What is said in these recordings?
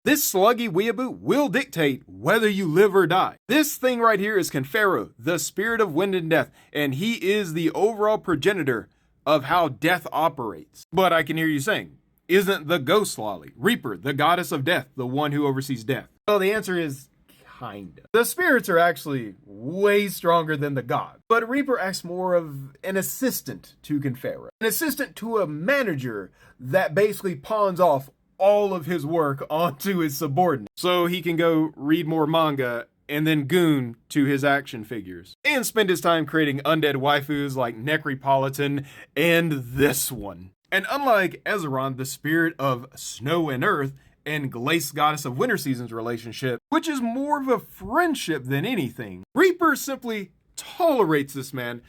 This sluggy weeaboo will dictate whether you live or die. This thing right here is Confero, the spirit of wind and death, and he is the overall progenitor of how death operates. But I can hear you saying, isn't the ghost lolly, Reaper, the goddess of death, the one who oversees death? Well, the answer is kinda. The spirits are actually way stronger than the god, but Reaper acts more of an assistant to Confero, an assistant to a manager that basically pawns off all of his work onto his subordinate, so he can go read more manga and then goon to his action figures, and spend his time creating undead waifus like Necropolitan and this one. And unlike Ezeron, the spirit of snow and earth, and Glace, goddess of winter seasons relationship, which is more of a friendship than anything, Reaper simply tolerates this man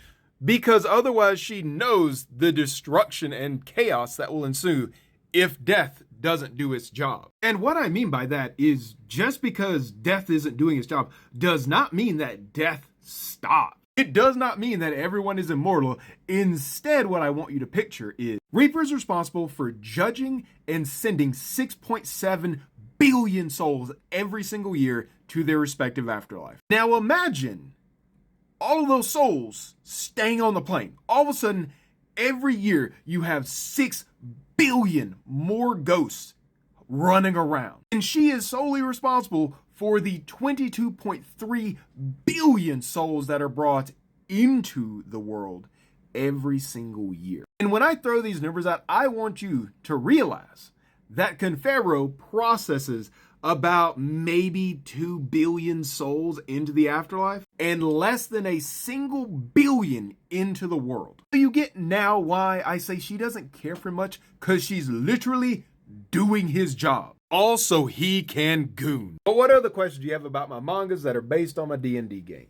because otherwise she knows the destruction and chaos that will ensue if death doesn't do its job. And what I mean by that is just because death isn't doing its job does not mean that death stops. It does not mean that everyone is immortal. Instead, what I want you to picture is Reaper is responsible for judging and sending 6.7 billion souls every single year to their respective afterlife. Now imagine all of those souls staying on the plane. All of a sudden, every year you have 6 billion more ghosts running around. And she is solely responsible for the 22.3 billion souls that are brought into the world every single year. And when I throw these numbers out, I want you to realize that Confero processes about maybe 2 billion souls into the afterlife and less than a single billion into the world. So you get now why I say she doesn't care for much, because she's literally doing his job. Also, he can goon. But what other questions do you have about my mangas that are based on my D&D game?